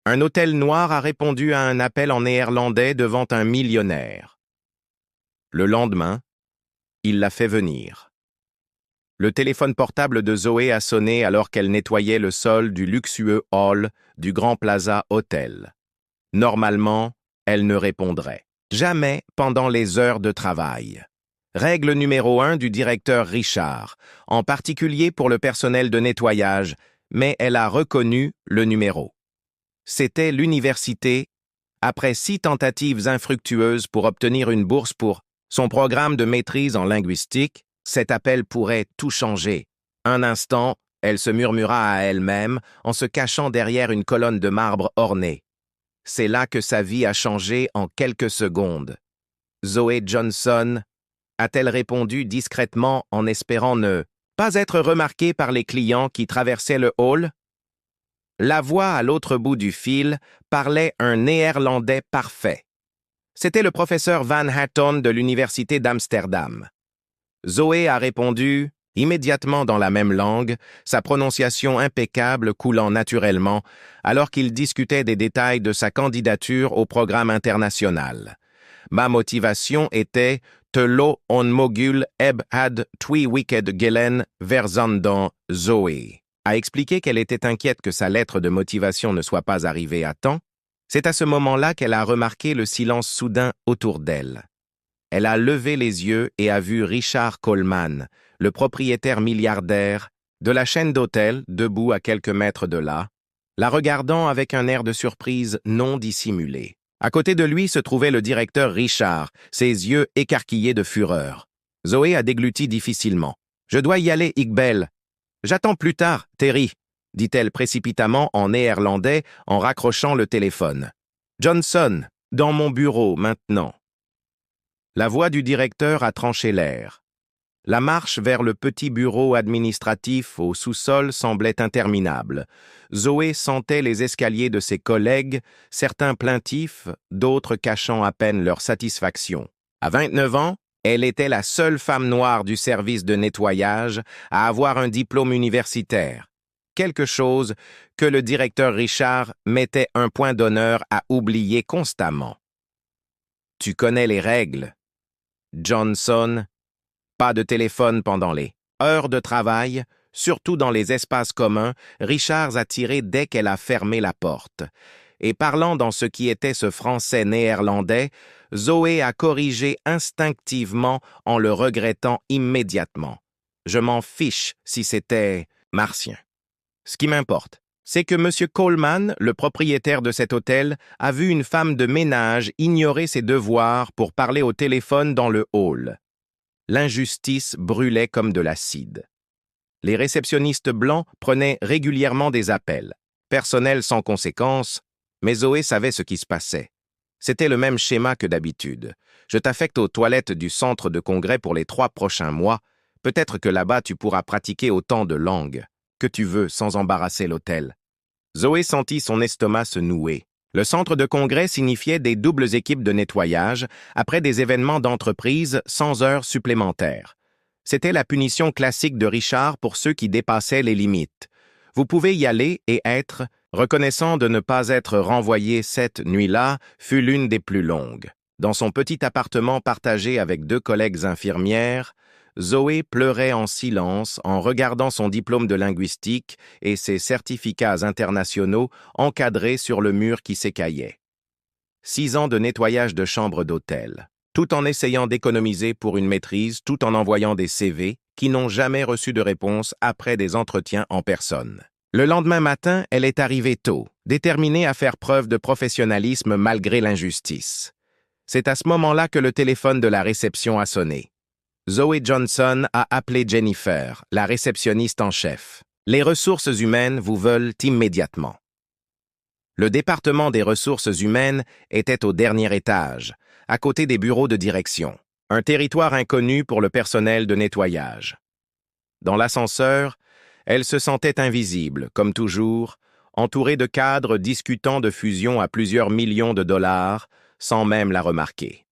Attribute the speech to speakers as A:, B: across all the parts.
A: Un hôtel noir a répondu à un appel en néerlandais devant un millionnaire. Le lendemain, il l'a fait venir. Le téléphone portable de Zoé a sonné alors qu'elle nettoyait le sol du luxueux hall du Grand Plaza Hotel. Normalement, elle ne répondrait jamais pendant les heures de travail. Règle numéro 1 du directeur Richard, en particulier pour le personnel de nettoyage, mais elle a reconnu le numéro. C'était l'université, après 6 tentatives infructueuses pour obtenir une bourse pour son programme de maîtrise en linguistique. Cet appel pourrait tout changer. Un instant, elle se murmura à elle-même en se cachant derrière une colonne de marbre ornée. C'est là que sa vie a changé en quelques secondes. Zoé Johnson a-t-elle répondu discrètement en espérant ne pas être remarquée par les clients qui traversaient le hall? La voix à l'autre bout du fil parlait un néerlandais parfait. C'était le professeur Van Hatton de l'Université d'Amsterdam. Zoé a répondu immédiatement dans la même langue, sa prononciation impeccable coulant naturellement, alors qu'il discutait des détails de sa candidature au programme international. Ma motivation était « Te lo on mogul eb had twi wicked gelen verzandan Zoé » a expliqué qu'elle était inquiète que sa lettre de motivation ne soit pas arrivée à temps. C'est à ce moment-là qu'elle a remarqué le silence soudain autour d'elle. Elle a levé les yeux et a vu Richard Coleman, le propriétaire milliardaire, de la chaîne d'hôtels, debout à quelques mètres de là, la regardant avec un air de surprise non dissimulé. À côté de lui se trouvait le directeur Richard, ses yeux écarquillés de fureur. Zoé a dégluti difficilement. « Je dois y aller, Iqbal. J'attends plus tard, Terry, » dit-elle précipitamment en néerlandais en raccrochant le téléphone. « Johnson, dans mon bureau, maintenant. » La voix du directeur a tranché l'air. La marche vers le petit bureau administratif au sous-sol semblait interminable. Zoé sentait les escaliers de ses collègues, certains plaintifs, d'autres cachant à peine leur satisfaction. À 29 ans, elle était la seule femme noire du service de nettoyage à avoir un diplôme universitaire. Quelque chose que le directeur Richard mettait un point d'honneur à oublier constamment. « Tu connais les règles. Johnson, pas de téléphone pendant les heures de travail, surtout dans les espaces communs, Richard a tiré dès qu'elle a fermé la porte. Et parlant dans ce qui était ce français néerlandais, Zoé a corrigé instinctivement en le regrettant immédiatement. Je m'en fiche si c'était martien. Ce qui m'importe, c'est que M. Coleman, le propriétaire de cet hôtel, a vu une femme de ménage ignorer ses devoirs pour parler au téléphone dans le hall. L'injustice brûlait comme de l'acide. Les réceptionnistes blancs prenaient régulièrement des appels. Personnel sans conséquence, mais Zoé savait ce qui se passait. C'était le même schéma que d'habitude. Je t'affecte aux toilettes du centre de congrès pour les 3 prochains mois. Peut-être que là-bas tu pourras pratiquer autant de langues que tu veux sans embarrasser l'hôtel. Zoé sentit son estomac se nouer. Le centre de congrès signifiait des doubles équipes de nettoyage après des événements d'entreprise sans heures supplémentaires. C'était la punition classique de Richard pour ceux qui dépassaient les limites. Vous pouvez y aller et être reconnaissant de ne pas être renvoyé cette nuit-là fut l'une des plus longues. Dans son petit appartement partagé avec 2 collègues infirmières, Zoé pleurait en silence en regardant son diplôme de linguistique et ses certificats internationaux encadrés sur le mur qui s'écaillait. 6 ans de nettoyage de chambre d'hôtel, tout en essayant d'économiser pour une maîtrise, tout en envoyant des CV qui n'ont jamais reçu de réponse après des entretiens en personne. Le lendemain matin, elle est arrivée tôt, déterminée à faire preuve de professionnalisme malgré l'injustice. C'est à ce moment-là que le téléphone de la réception a sonné. Zoé Johnson a appelé Jennifer, la réceptionniste en chef. Les ressources humaines vous veulent immédiatement. Le département des ressources humaines était au dernier étage, à côté des bureaux de direction, un territoire inconnu pour le personnel de nettoyage. Dans l'ascenseur, elle se sentait invisible, comme toujours, entourée de cadres discutant de fusion à plusieurs millions de dollars, sans même la remarquer.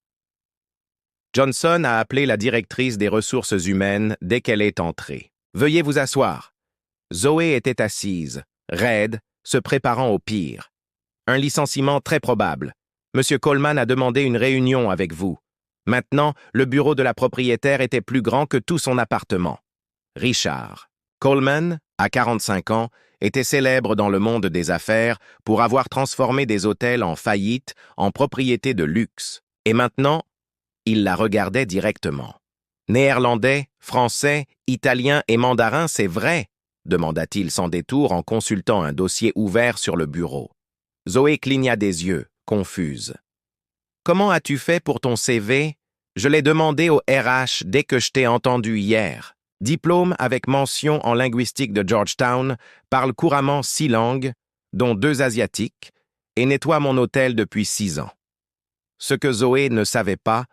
A: Johnson a appelé la directrice des ressources humaines dès qu'elle est entrée. « Veuillez vous asseoir. » Zoé était assise, raide, se préparant au pire. Un licenciement très probable. Monsieur Coleman a demandé une réunion avec vous. Maintenant, le bureau de la propriétaire était plus grand que tout son appartement. Richard. Coleman, à 45 ans, était célèbre dans le monde des affaires pour avoir transformé des hôtels en faillite en propriétés de luxe. Et maintenant, il la regardait directement. « Néerlandais, français, italien et mandarin, c'est vrai ?» demanda-t-il sans détour en consultant un dossier ouvert sur le bureau. Zoé cligna des yeux, confuse. « Comment as-tu fait pour ton CV? Je l'ai demandé au RH dès que je t'ai entendu hier. Diplôme avec mention en linguistique de Georgetown, parle couramment 6 langues, dont 2 asiatiques, et nettoie mon hôtel depuis 6 ans. » Ce que Zoé ne savait pas,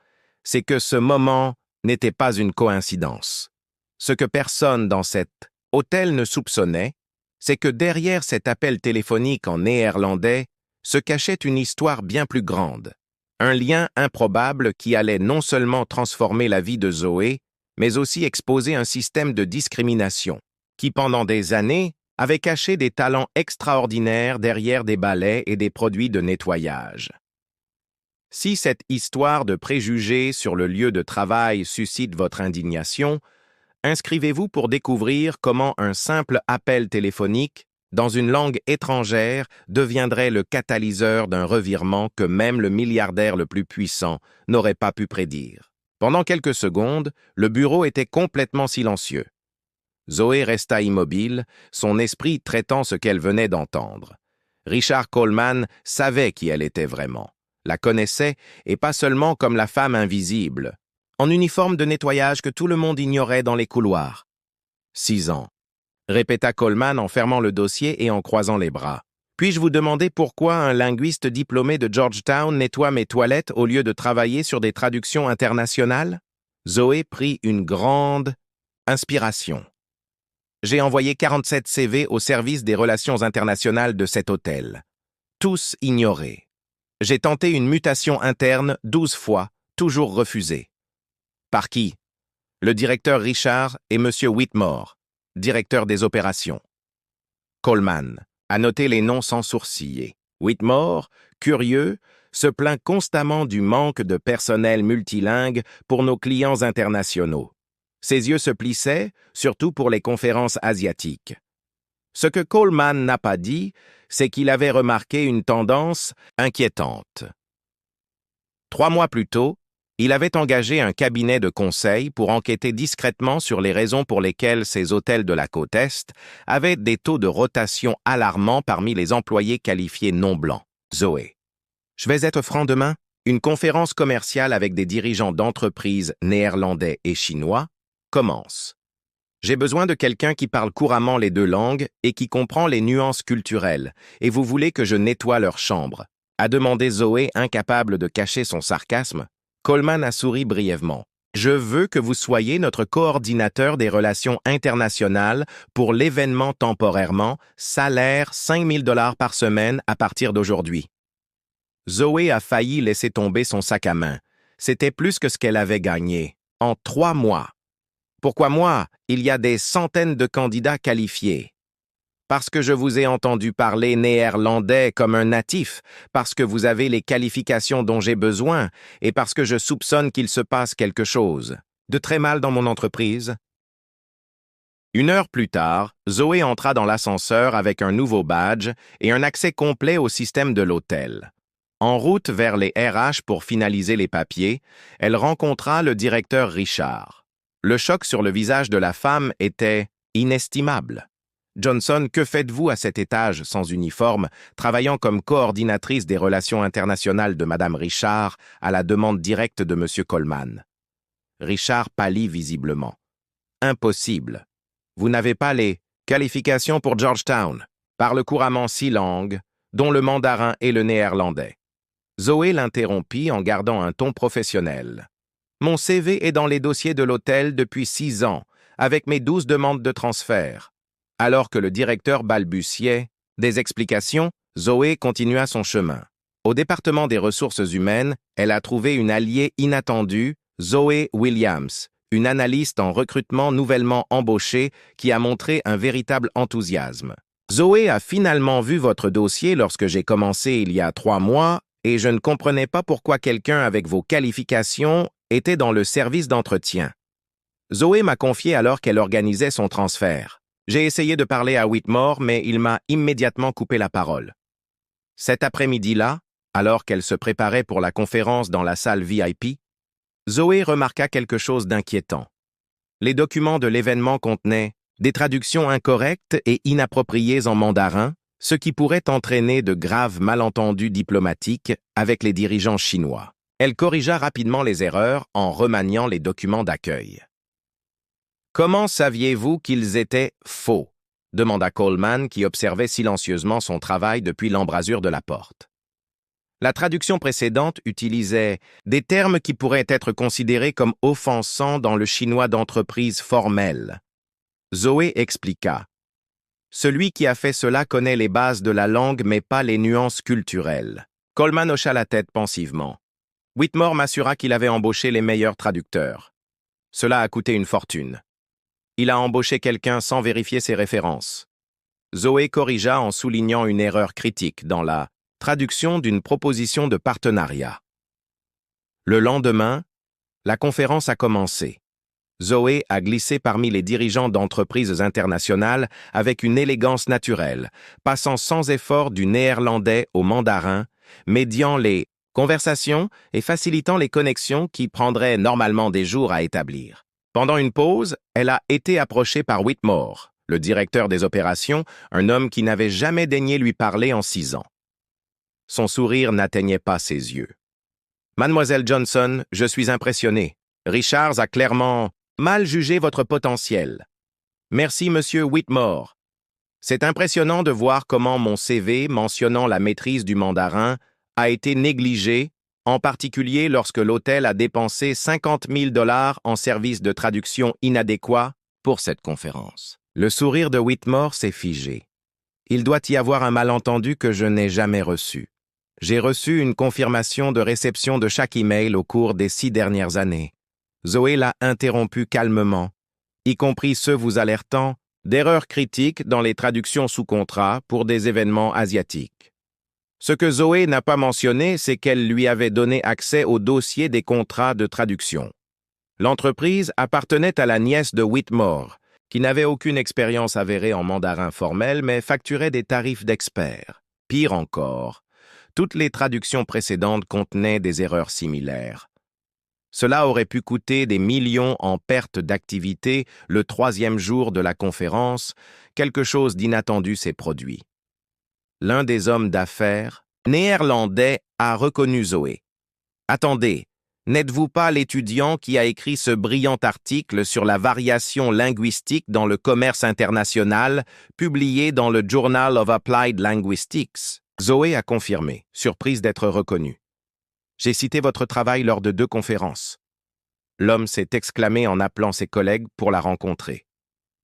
A: c'est que ce moment n'était pas une coïncidence. Ce que personne dans cet hôtel ne soupçonnait, c'est que derrière cet appel téléphonique en néerlandais se cachait une histoire bien plus grande, un lien improbable qui allait non seulement transformer la vie de Zoé, mais aussi exposer un système de discrimination qui, pendant des années, avait caché des talents extraordinaires derrière des balais et des produits de nettoyage. Si cette histoire de préjugés sur le lieu de travail suscite votre indignation, inscrivez-vous pour découvrir comment un simple appel téléphonique, dans une langue étrangère, deviendrait le catalyseur d'un revirement que même le milliardaire le plus puissant n'aurait pas pu prédire. Pendant quelques secondes, le bureau était complètement silencieux. Zoé resta immobile, son esprit traitant ce qu'elle venait d'entendre. Richard Coleman savait qui elle était vraiment, la connaissait, et pas seulement comme la femme invisible, en uniforme de nettoyage que tout le monde ignorait dans les couloirs. 6 ans, répéta Coleman en fermant le dossier et en croisant les bras. Puis-je vous demander pourquoi un linguiste diplômé de Georgetown nettoie mes toilettes au lieu de travailler sur des traductions internationales? Zoé prit une grande inspiration. J'ai envoyé 47 CV au service des relations internationales de cet hôtel. Tous ignorés. J'ai tenté une mutation interne 12 fois, toujours refusée. Par qui? Le directeur Richard et M. Whitmore, directeur des opérations. Coleman a noté les noms sans sourciller. Whitmore, curieux, se plaint constamment du manque de personnel multilingue pour nos clients internationaux. Ses yeux se plissaient, surtout pour les conférences asiatiques. Ce que Coleman n'a pas dit, c'est qu'il avait remarqué une tendance inquiétante. 3 mois plus tôt, il avait engagé un cabinet de conseil pour enquêter discrètement sur les raisons pour lesquelles ces hôtels de la côte Est avaient des taux de rotation alarmants parmi les employés qualifiés non blancs. Zoé. Je vais être franc demain. Une conférence commerciale avec des dirigeants d'entreprises néerlandais et chinois commence. J'ai besoin de quelqu'un qui parle couramment les 2 langues et qui comprend les nuances culturelles, et vous voulez que je nettoie leur chambre, a demandé Zoé, incapable de cacher son sarcasme. Coleman a souri brièvement. Je veux que vous soyez notre coordinateur des relations internationales pour l'événement temporairement, salaire 5 000 $ par semaine à partir d'aujourd'hui. Zoé a failli laisser tomber son sac à main. C'était plus que ce qu'elle avait gagné, en 3 mois. Pourquoi moi? Il y a des centaines de candidats qualifiés. Parce que je vous ai entendu parler néerlandais comme un natif, parce que vous avez les qualifications dont j'ai besoin, et parce que je soupçonne qu'il se passe quelque chose de très mal dans mon entreprise. 1 heure plus tard, Zoé entra dans l'ascenseur avec un nouveau badge et un accès complet au système de l'hôtel. En route vers les RH pour finaliser les papiers, elle rencontra le directeur Richard. Le choc sur le visage de la femme était inestimable. Johnson, que faites-vous à cet étage sans uniforme, travaillant comme coordinatrice des relations internationales de Madame Richard à la demande directe de M. Coleman? Richard pâlit visiblement. Impossible. Vous n'avez pas les qualifications pour Georgetown. Parle couramment 6 langues, dont le mandarin et le néerlandais. Zoé l'interrompit en gardant un ton professionnel. Mon CV est dans les dossiers de l'hôtel depuis 6 ans, avec mes 12 demandes de transfert. Alors que le directeur balbutiait des explications, Zoé continua son chemin. Au département des ressources humaines, elle a trouvé une alliée inattendue, Zoé Williams, une analyste en recrutement nouvellement embauchée qui a montré un véritable enthousiasme. Zoé a finalement vu votre dossier lorsque j'ai commencé il y a 3 mois et je ne comprenais pas pourquoi quelqu'un avec vos qualifications était dans le service d'entretien. Zoé m'a confié alors qu'elle organisait son transfert. J'ai essayé de parler à Whitmore, mais il m'a immédiatement coupé la parole. Cet après-midi-là, alors qu'elle se préparait pour la conférence dans la salle VIP, Zoé remarqua quelque chose d'inquiétant. Les documents de l'événement contenaient des traductions incorrectes et inappropriées en mandarin, ce qui pourrait entraîner de graves malentendus diplomatiques avec les dirigeants chinois. Elle corrigea rapidement les erreurs en remaniant les documents d'accueil. « Comment saviez-vous qu'ils étaient faux ?» demanda Coleman, qui observait silencieusement son travail depuis l'embrasure de la porte. La traduction précédente utilisait des termes qui pourraient être considérés comme offensants dans le chinois d'entreprise formel. Zoé expliqua. Celui qui a fait cela connaît les bases de la langue mais pas les nuances culturelles. Coleman hocha la tête pensivement. Whitmore m'assura qu'il avait embauché les meilleurs traducteurs. Cela a coûté une fortune. Il a embauché quelqu'un sans vérifier ses références. Zoé corrigea en soulignant une erreur critique dans la traduction d'une proposition de partenariat. Le lendemain, la conférence a commencé. Zoé a glissé parmi les dirigeants d'entreprises internationales avec une élégance naturelle, passant sans effort du néerlandais au mandarin, médiant les conversations et facilitant les connexions qui prendraient normalement des jours à établir. Pendant une pause, elle a été approchée par Whitmore, le directeur des opérations, un homme qui n'avait jamais daigné lui parler en 6 ans. Son sourire n'atteignait pas ses yeux. « Mademoiselle Johnson, je suis impressionné. Richards a clairement mal jugé votre potentiel. Merci, monsieur Whitmore. C'est impressionnant de voir comment mon CV mentionnant la maîtrise du mandarin a été négligé, en particulier lorsque l'hôtel a dépensé 50 000 $ en services de traduction inadéquats pour cette conférence. » Le sourire de Whitmore s'est figé. Il doit y avoir un malentendu que je n'ai jamais reçu. J'ai reçu une confirmation de réception de chaque email au cours des 6 dernières années. Zoé l'a interrompu calmement, y compris ceux vous alertant d'erreurs critiques dans les traductions sous contrat pour des événements asiatiques. Ce que Zoé n'a pas mentionné, c'est qu'elle lui avait donné accès au dossier des contrats de traduction. L'entreprise appartenait à la nièce de Whitmore, qui n'avait aucune expérience avérée en mandarin formel, mais facturait des tarifs d'expert. Pire encore, toutes les traductions précédentes contenaient des erreurs similaires. Cela aurait pu coûter des millions en perte d'activité le 3e jour de la conférence, quelque chose d'inattendu s'est produit. L'un des hommes d'affaires, néerlandais, a reconnu Zoé. « Attendez, n'êtes-vous pas l'étudiant qui a écrit ce brillant article sur la variation linguistique dans le commerce international, publié dans le Journal of Applied Linguistics ?» Zoé a confirmé, surprise d'être reconnue. J'ai cité votre travail lors de 2 conférences. L'homme s'est exclamé en appelant ses collègues pour la rencontrer.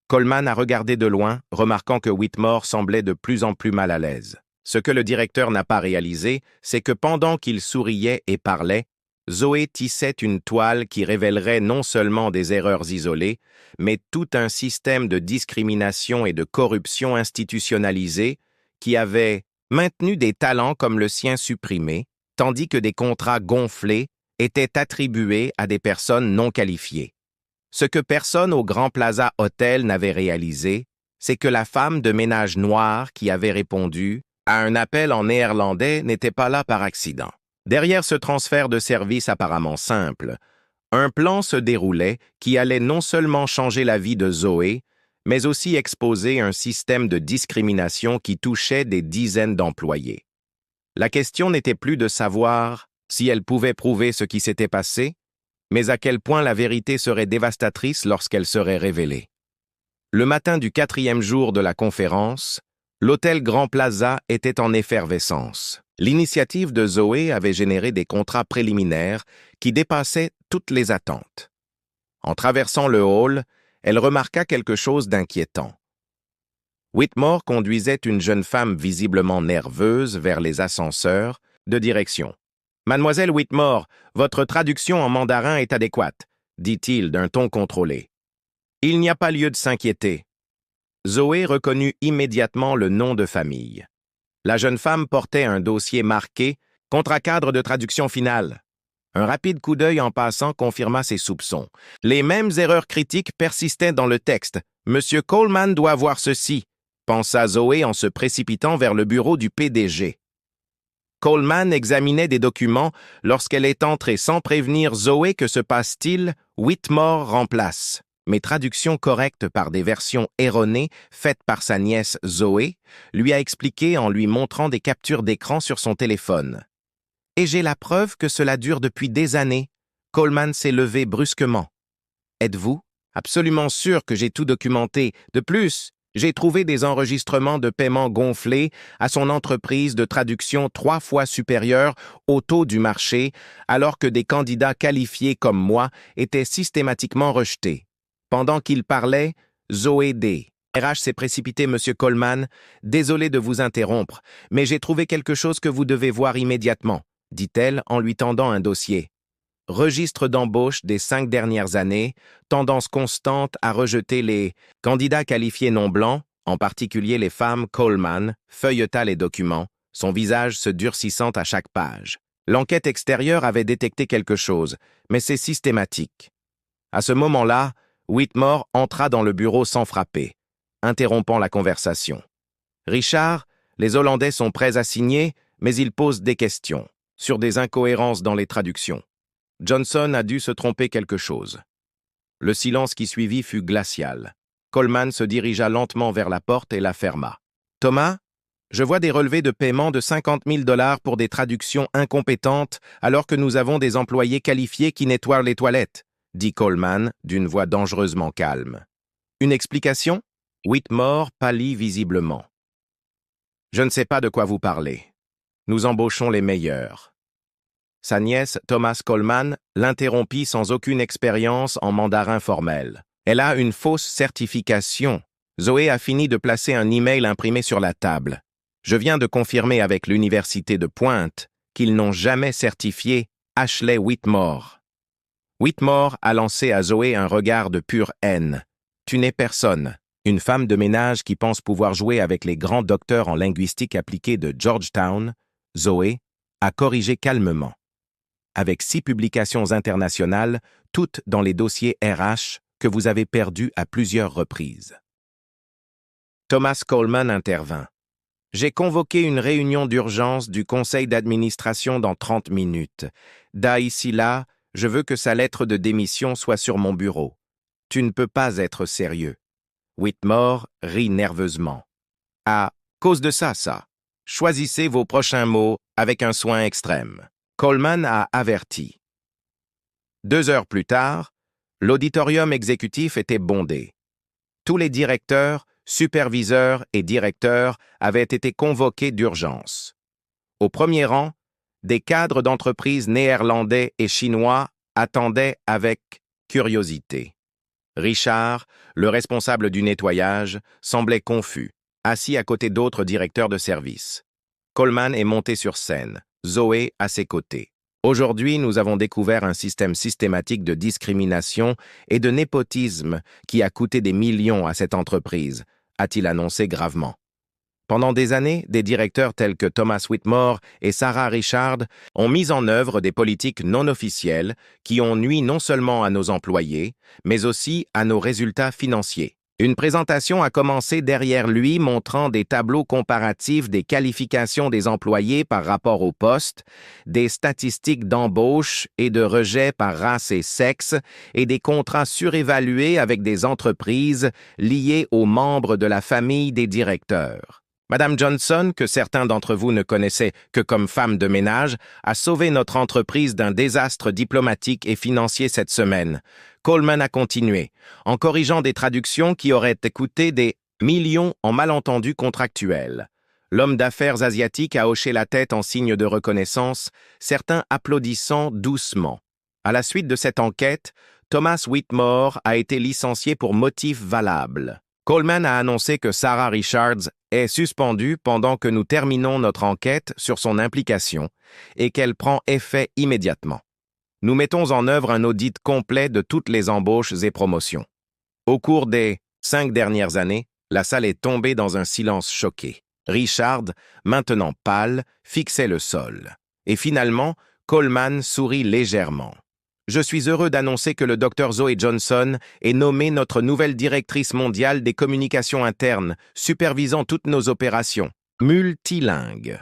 A: Coleman a regardé de loin, remarquant que Whitmore semblait de plus en plus mal à l'aise. Ce que le directeur n'a pas réalisé, c'est que pendant qu'il souriait et parlait, Zoé tissait une toile qui révélerait non seulement des erreurs isolées, mais tout un système de discrimination et de corruption institutionnalisée qui avait maintenu des talents comme le sien supprimés, tandis que des contrats gonflés étaient attribués à des personnes non qualifiées. Ce que personne au Grand Plaza Hotel n'avait réalisé, c'est que la femme de ménage noire qui avait répondu à un appel en néerlandais n'était pas là par accident. Derrière ce transfert de service apparemment simple, un plan se déroulait qui allait non seulement changer la vie de Zoé, mais aussi exposer un système de discrimination qui touchait des dizaines d'employés. La question n'était plus de savoir si elle pouvait prouver ce qui s'était passé, mais à quel point la vérité serait dévastatrice lorsqu'elle serait révélée. Le matin du 4e jour de la conférence, l'hôtel Grand Plaza était en effervescence. L'initiative de Zoé avait généré des contrats préliminaires qui dépassaient toutes les attentes. En traversant le hall, elle remarqua quelque chose d'inquiétant. Whitmore conduisait une jeune femme visiblement nerveuse vers les ascenseurs de direction. « Mademoiselle Whitmore, votre traduction en mandarin est adéquate, dit-il d'un ton contrôlé. Il n'y a pas lieu de s'inquiéter. » Zoé reconnut immédiatement le nom de famille. La jeune femme portait un dossier marqué « Contrat-cadre de traduction finale ». Un rapide coup d'œil en passant confirma ses soupçons. Les mêmes erreurs critiques persistaient dans le texte. « Monsieur Coleman doit voir ceci », pensa Zoé en se précipitant vers le bureau du PDG. Coleman examinait des documents lorsqu'elle est entrée sans prévenir Zoé. Que se passe-t-il? Whitmore remplace. Mais traduction correcte par des versions erronées faites par sa nièce Zoé, lui a expliqué en lui montrant des captures d'écran sur son téléphone. Et j'ai la preuve que cela dure depuis des années. Coleman s'est levé brusquement. Êtes-vous absolument sûr que j'ai tout documenté? De plus, j'ai trouvé des enregistrements de paiement gonflés à son entreprise de traduction 3 fois supérieurs au taux du marché, alors que des candidats qualifiés comme moi étaient systématiquement rejetés. Pendant qu'il parlait, Zoé D. RH s'est précipité, Monsieur Coleman. Désolé de vous interrompre, mais j'ai trouvé quelque chose que vous devez voir immédiatement, dit-elle en lui tendant un dossier. Registre d'embauche des 5 dernières années, tendance constante à rejeter les candidats qualifiés non blancs, en particulier les femmes. Coleman feuilleta les documents, son visage se durcissant à chaque page. L'enquête extérieure avait détecté quelque chose, mais c'est systématique. À ce moment-là, Whitmore entra dans le bureau sans frapper, interrompant la conversation. « Richard, les Hollandais sont prêts à signer, mais ils posent des questions, sur des incohérences dans les traductions. Johnson a dû se tromper quelque chose. » Le silence qui suivit fut glacial. Coleman se dirigea lentement vers la porte et la ferma. « Thomas, je vois des relevés de paiement de 50 000 $ pour des traductions incompétentes alors que nous avons des employés qualifiés qui nettoient les toilettes, dit Coleman d'une voix dangereusement calme. Une explication? Whitmore pâlit visiblement. Je ne sais pas de quoi vous parlez. Nous embauchons les meilleurs. Sa nièce, Thomas Coleman, l'interrompit sans aucune expérience en mandarin formel. Elle a une fausse certification. Zoé a fini de placer un email imprimé sur la table. Je viens de confirmer avec l'université de Pointe qu'ils n'ont jamais certifié Ashley Whitmore. Whitmore a lancé à Zoé un regard de pure haine. Tu n'es personne. Une femme de ménage qui pense pouvoir jouer avec les grands docteurs en linguistique appliquée de Georgetown, Zoé, a corrigé calmement. Avec 6 publications internationales, toutes dans les dossiers RH que vous avez perdus à plusieurs reprises. Thomas Coleman intervint. J'ai convoqué une réunion d'urgence du conseil d'administration dans 30 minutes. D'ici là, je veux que sa lettre de démission soit sur mon bureau. Tu ne peux pas être sérieux. Whitmore rit nerveusement. À cause de ça. Choisissez vos prochains mots avec un soin extrême. Coleman a averti. 2 heures plus tard, l'auditorium exécutif était bondé. Tous les directeurs, superviseurs et directeurs avaient été convoqués d'urgence. Au premier rang, des cadres d'entreprises néerlandais et chinois attendaient avec curiosité. Richard, le responsable du nettoyage, semblait confus, assis à côté d'autres directeurs de service. Coleman est monté sur scène, Zoé à ses côtés. Aujourd'hui, nous avons découvert un système systématique de discrimination et de népotisme qui a coûté des millions à cette entreprise, a-t-il annoncé gravement. Pendant des années, des directeurs tels que Thomas Whitmore et Sarah Richard ont mis en œuvre des politiques non officielles qui ont nui non seulement à nos employés, mais aussi à nos résultats financiers. Une présentation a commencé derrière lui montrant des tableaux comparatifs des qualifications des employés par rapport au poste, des statistiques d'embauche et de rejet par race et sexe, et des contrats surévalués avec des entreprises liées aux membres de la famille des directeurs. Madame Johnson, que certains d'entre vous ne connaissaient que comme femme de ménage, a sauvé notre entreprise d'un désastre diplomatique et financier cette semaine. Coleman a continué, en corrigeant des traductions qui auraient coûté des millions en malentendus contractuels. L'homme d'affaires asiatique a hoché la tête en signe de reconnaissance, certains applaudissant doucement. À la suite de cette enquête, Thomas Whitmore a été licencié pour motif valable. Coleman a annoncé que Sarah Richards est suspendue pendant que nous terminons notre enquête sur son implication et qu'elle prend effet immédiatement. Nous mettons en œuvre un audit complet de toutes les embauches et promotions. Au cours des 5 dernières années, La salle est tombée dans un silence choqué. Richard, maintenant pâle, fixait le sol. Et finalement, Coleman sourit légèrement. « Je suis heureux d'annoncer que le Dr Zoe Johnson est nommée notre nouvelle directrice mondiale des communications internes, supervisant toutes nos opérations. Multilingue. »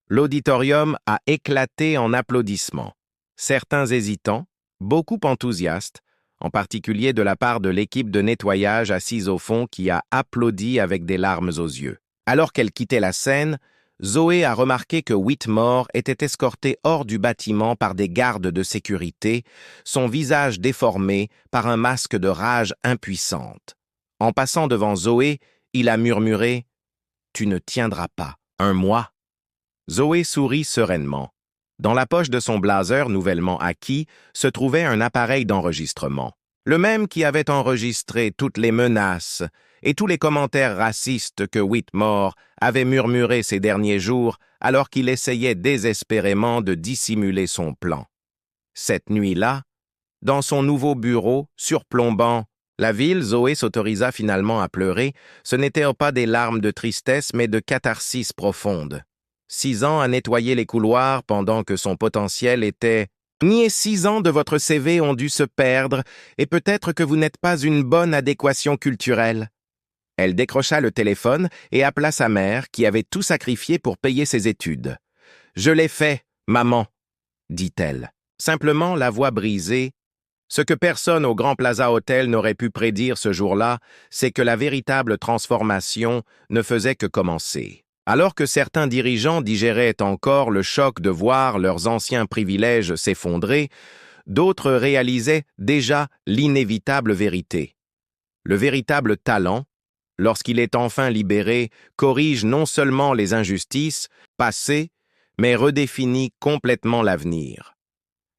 A: L'auditorium a éclaté en applaudissements. Certains hésitants, beaucoup enthousiastes, en particulier de la part de l'équipe de nettoyage assise au fond qui a applaudi avec des larmes aux yeux. Alors qu'elle quittait la scène, Zoé a remarqué que Whitmore était escorté hors du bâtiment par des gardes de sécurité, son visage déformé par un masque de rage impuissante. En passant devant Zoé, il a murmuré « Tu ne tiendras pas, un mois ». Zoé sourit sereinement. Dans la poche de son blazer nouvellement acquis se trouvait un appareil d'enregistrement, le même qui avait enregistré toutes les menaces et tous les commentaires racistes que Whitmore avait murmurés ces derniers jours alors qu'il essayait désespérément de dissimuler son plan. Cette nuit-là, dans son nouveau bureau, surplombant la ville, Zoé s'autorisa finalement à pleurer. Ce n'étaient pas des larmes de tristesse, mais de catharsis profonde. 6 ans à nettoyer les couloirs pendant que son potentiel était « Niais 6 ans de votre CV ont dû se perdre et peut-être que vous n'êtes pas une bonne adéquation culturelle. » Elle décrocha le téléphone et appela sa mère qui avait tout sacrifié pour payer ses études. « Je l'ai fait, maman, » dit-elle. Simplement la voix brisée. Ce que personne au Grand Plaza Hotel n'aurait pu prédire ce jour-là, c'est que la véritable transformation ne faisait que commencer. Alors que certains dirigeants digéraient encore le choc de voir leurs anciens privilèges s'effondrer, d'autres réalisaient déjà l'inévitable vérité. Le véritable talent, lorsqu'il est enfin libéré, corrige non seulement les injustices passées, mais redéfinit complètement l'avenir.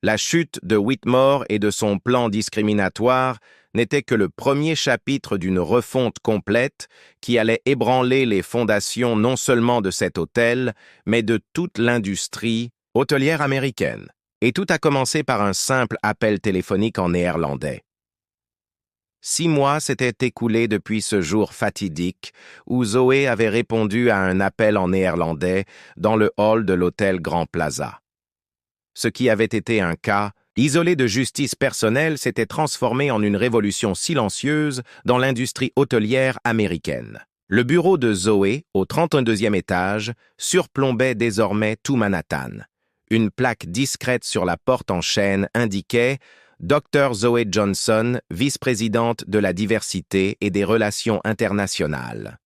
A: La chute de Whitmore et de son plan discriminatoire n'était que le premier chapitre d'une refonte complète qui allait ébranler les fondations non seulement de cet hôtel, mais de toute l'industrie hôtelière américaine. Et tout a commencé par un simple appel téléphonique en néerlandais. 6 mois s'étaient écoulés depuis ce jour fatidique où Zoé avait répondu à un appel en néerlandais dans le hall de l'hôtel Grand Plaza. Ce qui avait été un cas isolé de justice personnelle s'était transformé en une révolution silencieuse dans l'industrie hôtelière américaine. Le bureau de Zoé, au 32e étage, surplombait désormais tout Manhattan. Une plaque discrète sur la porte en chêne indiquait « Dr Zoe Johnson, vice-présidente de la diversité et des relations internationales ».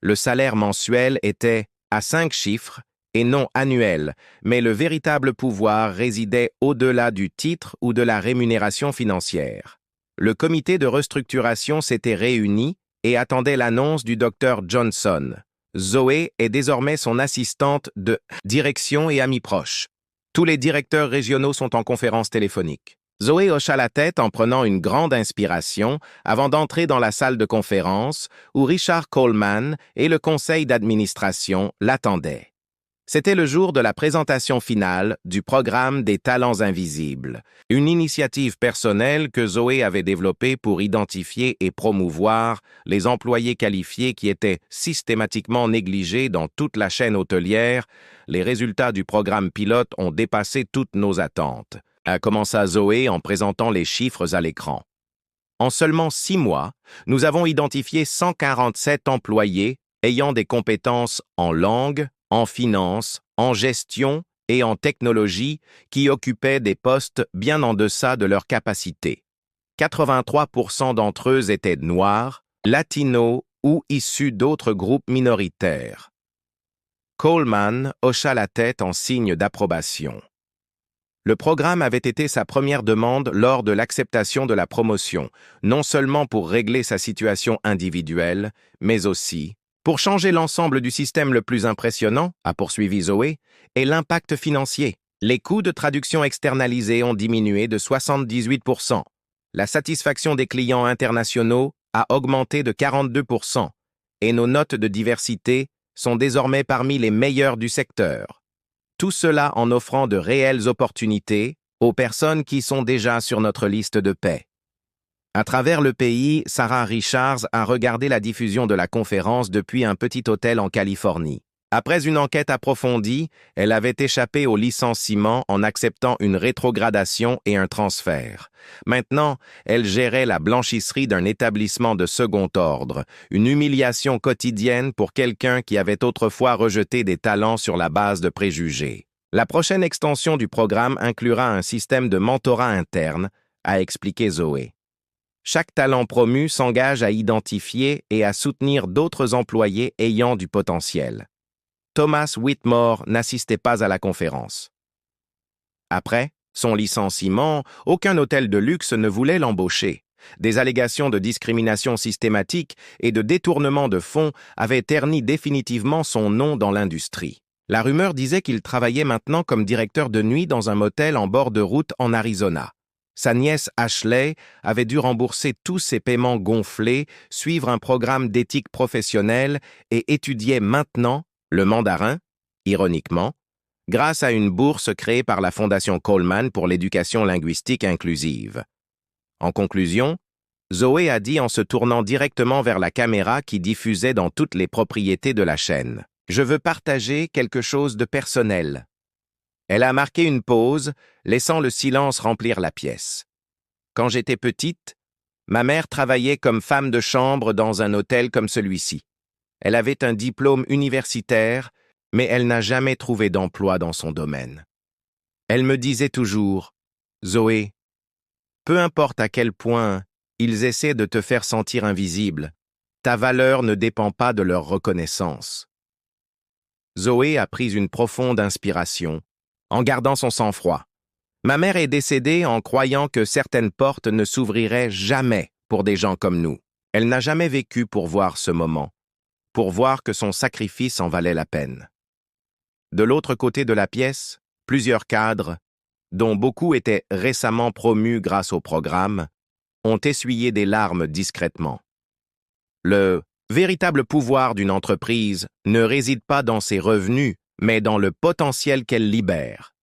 A: Le salaire mensuel était à 5 chiffres, et non annuel, mais le véritable pouvoir résidait au-delà du titre ou de la rémunération financière. Le comité de restructuration s'était réuni et attendait l'annonce du Dr Johnson. Zoé est désormais son assistante de direction et amie proche. Tous les directeurs régionaux sont en conférence téléphonique. Zoé hocha la tête en prenant une grande inspiration avant d'entrer dans la salle de conférence où Richard Coleman et le conseil d'administration l'attendaient. C'était le jour de la présentation finale du programme des talents invisibles, une initiative personnelle que Zoé avait développée pour identifier et promouvoir les employés qualifiés qui étaient systématiquement négligés dans toute la chaîne hôtelière. Les résultats du programme pilote ont dépassé toutes nos attentes, a commencé Zoé en présentant les chiffres à l'écran. En seulement 6 mois, nous avons identifié 147 employés ayant des compétences en langue, en finance, en gestion et en technologie qui occupaient des postes bien en deçà de leurs capacités. 83% d'entre eux étaient noirs, latinos ou issus d'autres groupes minoritaires. Coleman hocha la tête en signe d'approbation. Le programme avait été sa première demande lors de l'acceptation de la promotion, non seulement pour régler sa situation individuelle, mais aussi pour changer l'ensemble du système. Le plus impressionnant, a poursuivi Zoé, est l'impact financier. Les coûts de traduction externalisés ont diminué de 78%. La satisfaction des clients internationaux a augmenté de 42%. Et nos notes de diversité sont désormais parmi les meilleures du secteur. Tout cela en offrant de réelles opportunités aux personnes qui sont déjà sur notre liste de paie. À travers le pays, Sarah Richards a regardé la diffusion de la conférence depuis un petit hôtel en Californie. Après une enquête approfondie, elle avait échappé au licenciement en acceptant une rétrogradation et un transfert. Maintenant, elle gérait la blanchisserie d'un établissement de second ordre, une humiliation quotidienne pour quelqu'un qui avait autrefois rejeté des talents sur la base de préjugés. La prochaine extension du programme inclura un système de mentorat interne, a expliqué Zoé. Chaque talent promu s'engage à identifier et à soutenir d'autres employés ayant du potentiel. Thomas Whitmore n'assistait pas à la conférence. Après son licenciement, aucun hôtel de luxe ne voulait l'embaucher. Des allégations de discrimination systématique et de détournement de fonds avaient terni définitivement son nom dans l'industrie. La rumeur disait qu'il travaillait maintenant comme directeur de nuit dans un motel en bord de route en Arizona. Sa nièce Ashley avait dû rembourser tous ses paiements gonflés, suivre un programme d'éthique professionnelle et étudiait maintenant le mandarin, ironiquement, grâce à une bourse créée par la Fondation Coleman pour l'éducation linguistique inclusive. En conclusion, Zoé a dit en se tournant directement vers la caméra qui diffusait dans toutes les propriétés de la chaîne. « Je veux partager quelque chose de personnel. » Elle a marqué une pause, laissant le silence remplir la pièce. « Quand j'étais petite, ma mère travaillait comme femme de chambre dans un hôtel comme celui-ci. Elle avait un diplôme universitaire, mais elle n'a jamais trouvé d'emploi dans son domaine. Elle me disait toujours, « Zoé, peu importe à quel point ils essaient de te faire sentir invisible, ta valeur ne dépend pas de leur reconnaissance. » Zoé a pris une profonde inspiration, en gardant son sang-froid. Ma mère est décédée en croyant que certaines portes ne s'ouvriraient jamais pour des gens comme nous. Elle n'a jamais vécu pour voir ce moment, pour voir que son sacrifice en valait la peine. De l'autre côté de la pièce, plusieurs cadres, dont beaucoup étaient récemment promus grâce au programme, ont essuyé des larmes discrètement. Le véritable pouvoir d'une entreprise ne réside pas dans ses revenus, mais dans le potentiel qu'elle libère.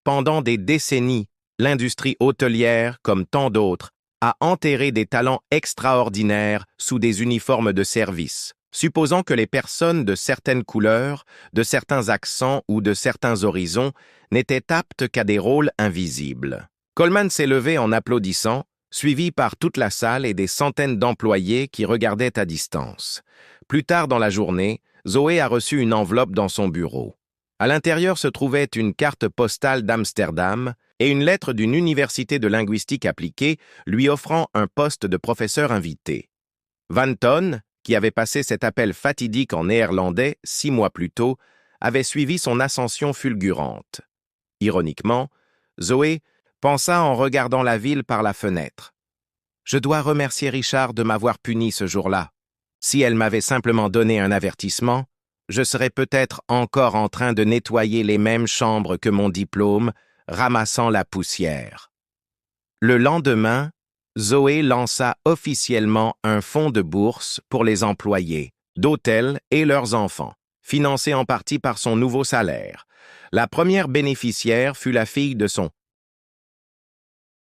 A: Pendant des décennies, l'industrie hôtelière, comme tant d'autres, a enterré des talents extraordinaires sous des uniformes de service, supposant que les personnes de certaines couleurs, de certains accents ou de certains horizons n'étaient aptes qu'à des rôles invisibles. Coleman s'est levé en applaudissant, suivi par toute la salle et des centaines d'employés qui regardaient à distance. Plus tard dans la journée, Zoé a reçu une enveloppe dans son bureau. À l'intérieur se trouvait une carte postale d'Amsterdam et une lettre d'une université de linguistique appliquée lui offrant un poste de professeur invité. Van Ton, qui avait passé cet appel fatidique en néerlandais 6 mois plus tôt, avait suivi son ascension fulgurante. Ironiquement, Zoé pensa en regardant la ville par la fenêtre. « Je dois remercier Richard de m'avoir puni ce jour-là. Si elle m'avait simplement donné un avertissement, je serais peut-être encore en train de nettoyer les mêmes chambres que mon diplôme, ramassant la poussière. » Le lendemain, Zoé lança officiellement un fonds de bourse pour les employés, d'hôtels et leurs enfants, financé en partie par son nouveau salaire. La première bénéficiaire fut la fille de son